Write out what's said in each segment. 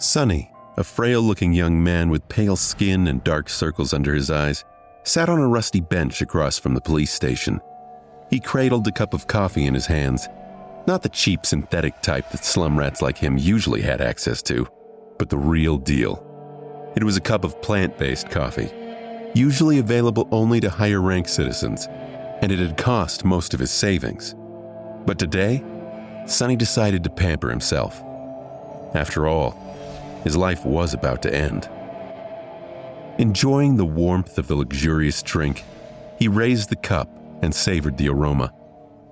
Sonny, a frail-looking young man with pale skin and dark circles under his eyes, sat on a rusty bench across from the police station. He cradled a cup of coffee in his hands, not the cheap synthetic type that slum rats like him usually had access to, but the real deal. It was a cup of plant-based coffee, usually available only to higher-ranked citizens, and it had cost most of his savings. But today, Sonny decided to pamper himself. After all, his life was about to end. Enjoying the warmth of the luxurious drink, he raised the cup and savored the aroma.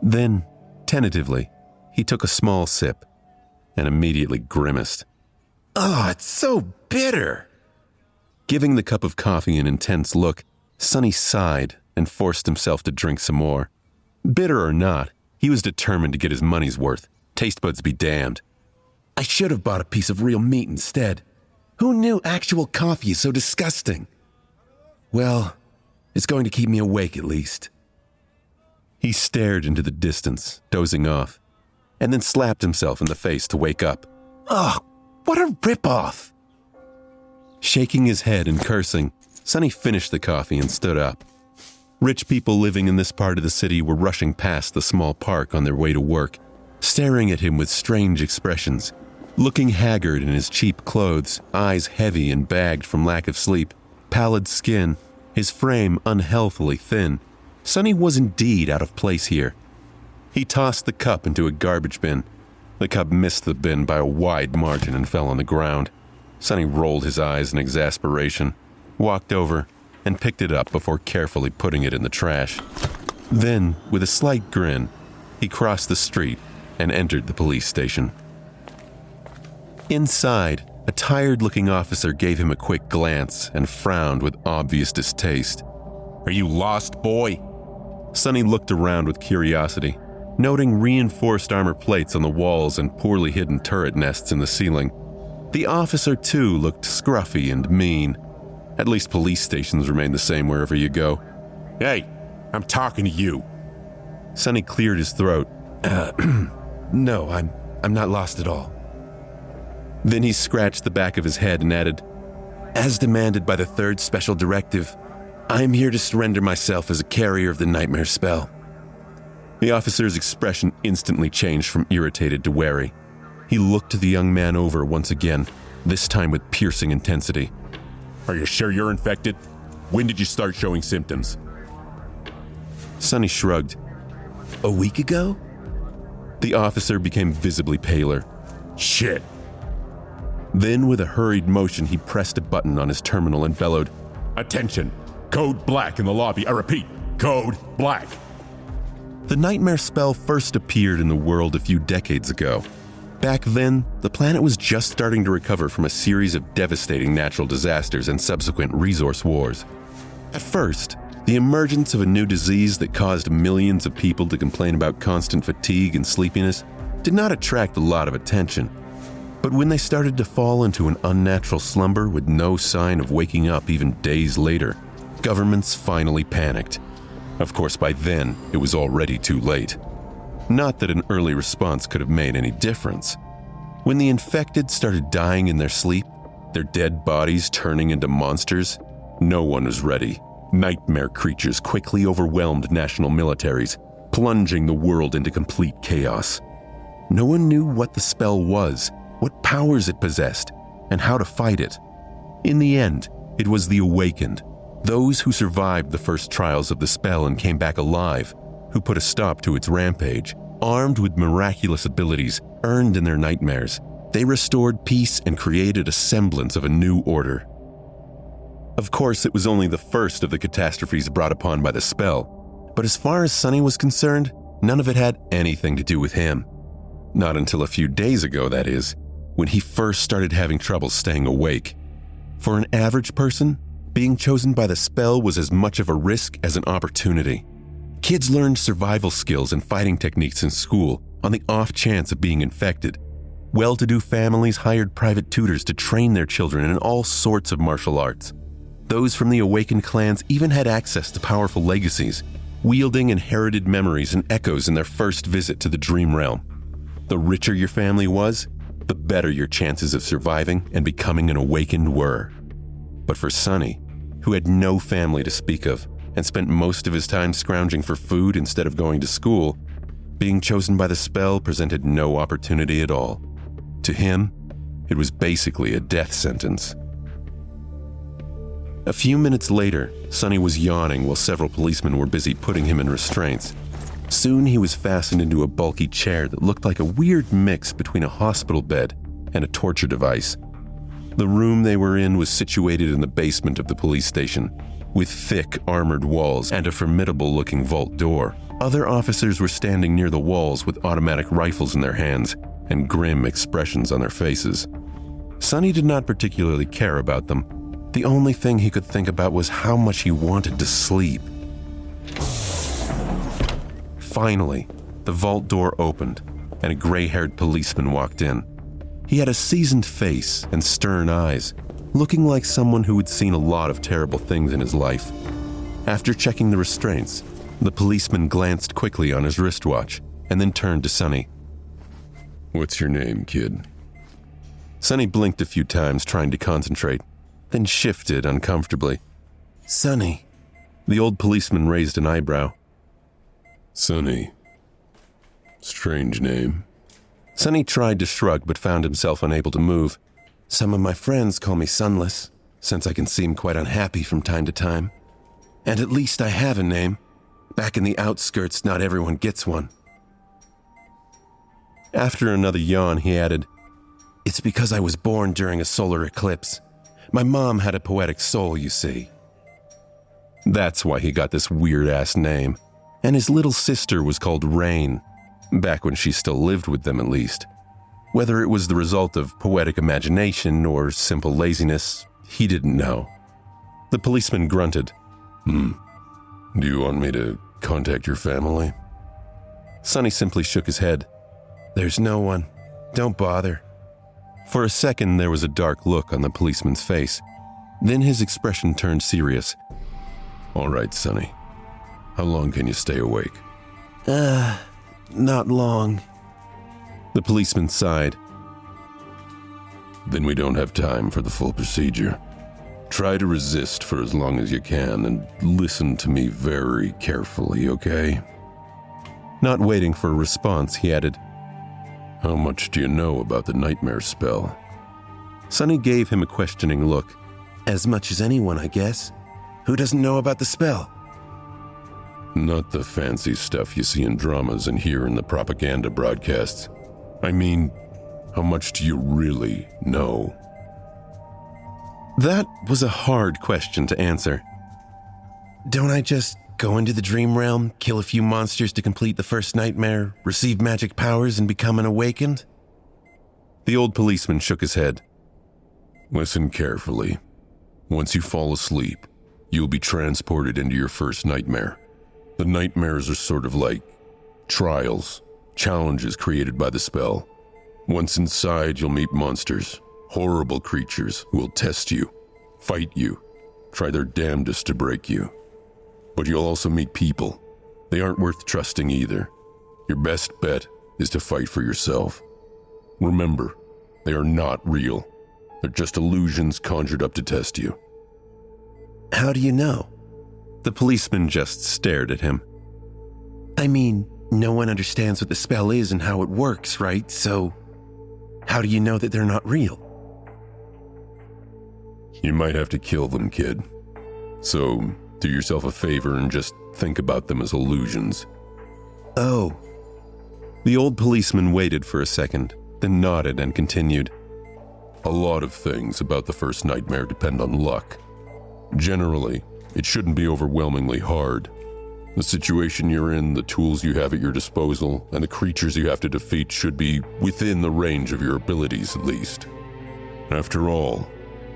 Then, tentatively, he took a small sip and immediately grimaced. "Oh, it's so bitter!" Giving the cup of coffee an intense look, Sonny sighed and forced himself to drink some more. Bitter or not, he was determined to get his money's worth. Taste buds be damned. "I should have bought a piece of real meat instead. Who knew actual coffee is so disgusting? Well, it's going to keep me awake at least." He stared into the distance, dozing off, and then slapped himself in the face to wake up. "Ugh, what a ripoff!" Shaking his head and cursing, Sonny finished the coffee and stood up. Rich people living in this part of the city were rushing past the small park on their way to work, staring at him with strange expressions. Looking haggard in his cheap clothes, eyes heavy and bagged from lack of sleep, pallid skin, his frame unhealthily thin, Sonny was indeed out of place here. He tossed the cup into a garbage bin. The cup missed the bin by a wide margin and fell on the ground. Sonny rolled his eyes in exasperation, walked over, and picked it up before carefully putting it in the trash. Then, with a slight grin, he crossed the street and entered the police station. Inside, a tired-looking officer gave him a quick glance and frowned with obvious distaste. "Are you lost, boy?" Sonny looked around with curiosity, noting reinforced armor plates on the walls and poorly hidden turret nests in the ceiling. The officer, too, looked scruffy and mean. At least police stations remain the same wherever you go. "Hey, I'm talking to you." Sonny cleared his throat. No, I'm not lost at all." Then he scratched the back of his head and added, "As demanded by the third special directive, I am here to surrender myself as a carrier of the nightmare spell." The officer's expression instantly changed from irritated to wary. He looked the young man over once again, this time with piercing intensity. "Are you sure you're infected? When did you start showing symptoms?" Sonny shrugged. "A week ago?" The officer became visibly paler. "Shit." Then, with a hurried motion, he pressed a button on his terminal and bellowed, "Attention! Code black in the lobby. I repeat, code black." The nightmare spell first appeared in the world a few decades ago. Back then, the planet was just starting to recover from a series of devastating natural disasters and subsequent resource wars. At first, the emergence of a new disease that caused millions of people to complain about constant fatigue and sleepiness did not attract a lot of attention. But when they started to fall into an unnatural slumber with no sign of waking up even days later, governments finally panicked. Of course, by then, it was already too late. Not that an early response could have made any difference. When the infected started dying in their sleep, their dead bodies turning into monsters, no one was ready. Nightmare creatures quickly overwhelmed national militaries, plunging the world into complete chaos. No one knew what the spell was, what powers it possessed, and how to fight it. In the end, it was the awakened, those who survived the first trials of the spell and came back alive, who put a stop to its rampage. Armed with miraculous abilities earned in their nightmares, they restored peace and created a semblance of a new order. Of course, it was only the first of the catastrophes brought upon by the spell, but as far as Sonny was concerned, none of it had anything to do with him. Not until a few days ago, that is, when he first started having trouble staying awake. For an average person, being chosen by the spell was as much of a risk as an opportunity. Kids learned survival skills and fighting techniques in school on the off chance of being infected. Well-to-do families hired private tutors to train their children in all sorts of martial arts. Those from the awakened clans even had access to powerful legacies, wielding inherited memories and echoes in their first visit to the dream realm. The richer your family was, the better your chances of surviving and becoming an awakened were. But for Sonny, who had no family to speak of and spent most of his time scrounging for food instead of going to school, being chosen by the spell presented no opportunity at all. To him, it was basically a death sentence. A few minutes later, Sonny was yawning while several policemen were busy putting him in restraints. Soon he was fastened into a bulky chair that looked like a weird mix between a hospital bed and a torture device. The room they were in was situated in the basement of the police station, with thick armored walls and a formidable-looking vault door. Other officers were standing near the walls with automatic rifles in their hands and grim expressions on their faces. Sonny did not particularly care about them. The only thing he could think about was how much he wanted to sleep. Finally, the vault door opened, and a gray-haired policeman walked in. He had a seasoned face and stern eyes, looking like someone who had seen a lot of terrible things in his life. After checking the restraints, the policeman glanced quickly on his wristwatch and then turned to Sonny. "What's your name, kid?" Sonny blinked a few times, trying to concentrate, then shifted uncomfortably. "Sonny." The old policeman raised an eyebrow. "Sonny. Strange name." Sonny tried to shrug but found himself unable to move. "Some of my friends call me Sunless, since I can seem quite unhappy from time to time. And at least I have a name. Back in the outskirts, not everyone gets one." After another yawn, he added, "It's because I was born during a solar eclipse. My mom had a poetic soul, you see." That's why he got this weird-ass name. And his little sister was called Rain, back when she still lived with them at least. Whether it was the result of poetic imagination or simple laziness, he didn't know. The policeman grunted. Do you want me to contact your family?" Sonny simply shook his head. "There's no one. Don't bother." For a second, there was a dark look on the policeman's face. Then his expression turned serious. "All right, Sonny. How long can you stay awake?" Not long." The policeman sighed. "Then we don't have time for the full procedure. Try to resist for as long as you can and listen to me very carefully, okay?" Not waiting for a response, he added, "How much do you know about the nightmare spell?" Sonny gave him a questioning look. "As much as anyone, I guess. Who doesn't know about the spell?" "Not the fancy stuff you see in dramas and hear in the propaganda broadcasts. I mean, how much do you really know?" That was a hard question to answer. "Don't I just go into the dream realm, kill a few monsters to complete the first nightmare, receive magic powers, and become an awakened?" The old policeman shook his head. "Listen carefully. Once you fall asleep, you'll be transported into your first nightmare. The nightmares are sort of like trials, challenges created by the spell. Once inside, you'll meet monsters, horrible creatures who will test you, fight you, try their damnedest to break you. But you'll also meet people. They aren't worth trusting either. Your best bet is to fight for yourself. Remember, they are not real. They're just illusions conjured up to test you." "How do you know?" The policeman just stared at him. "I mean, no one understands what the spell is and how it works, right? So, how do you know that they're not real?" "You might have to kill them, kid. So, do yourself a favor and just think about them as illusions." "Oh." The old policeman waited for a second, then nodded and continued. "A lot of things about the first nightmare depend on luck. Generally, it shouldn't be overwhelmingly hard. The situation you're in, the tools you have at your disposal, and the creatures you have to defeat should be within the range of your abilities at least. After all,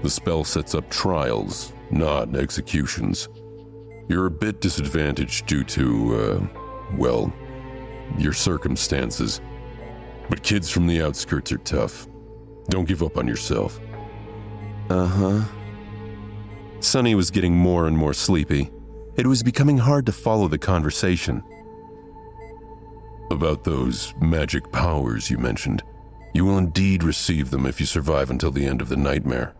the spell sets up trials, not executions. You're a bit disadvantaged due to, your circumstances. But kids from the outskirts are tough. Don't give up on yourself." Sonny was getting more and more sleepy. It was becoming hard to follow the conversation. "About those magic powers you mentioned, You will indeed receive them if you survive until the end of the nightmare.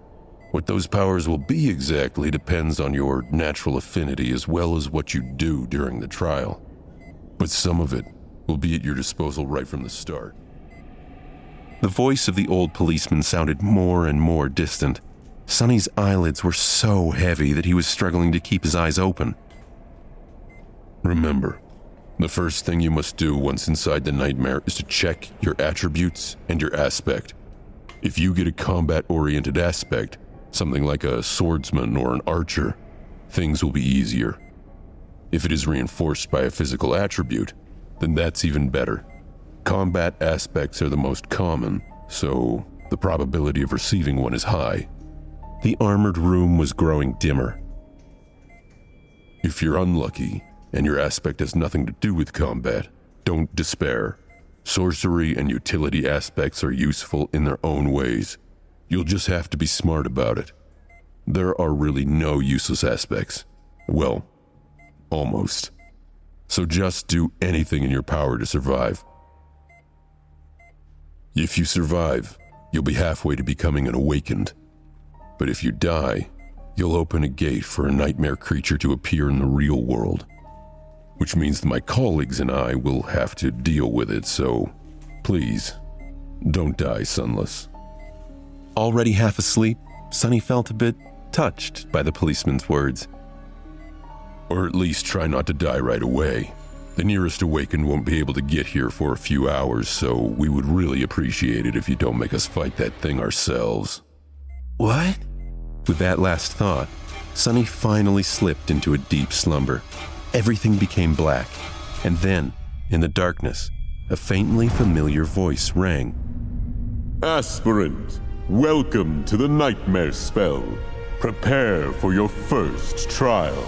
What those powers will be exactly depends on your natural affinity as well as what you do during the trial. But some of it will be at your disposal right from the start. The voice of the old policeman sounded more and more distant. Sonny's eyelids were so heavy that he was struggling to keep his eyes open. Remember, the first thing you must do once inside the nightmare is to check your attributes and your aspect. If you get a combat-oriented aspect, something like a swordsman or an archer, things will be easier. If it is reinforced by a physical attribute, then that's even better. Combat aspects are the most common, so the probability of receiving one is high. The armored room was growing dimmer. If you're unlucky, and your aspect has nothing to do with combat, don't despair. Sorcery and utility aspects are useful in their own ways. You'll just have to be smart about it. There are really no useless aspects. Well, almost. So just do anything in your power to survive. If you survive, you'll be halfway to becoming an awakened. But if you die, you'll open a gate for a nightmare creature to appear in the real world. Which means that my colleagues and I will have to deal with it, so please, don't die sunless. Already half asleep, Sonny felt a bit touched by the policeman's words. Or at least try not to die right away. The nearest awakened won't be able to get here for a few hours, so we would really appreciate it if you don't make us fight that thing ourselves. What? With that last thought, Sonny finally slipped into a deep slumber. Everything became black, and then, in the darkness, a faintly familiar voice rang. Aspirant, welcome to the nightmare spell. Prepare for your first trial.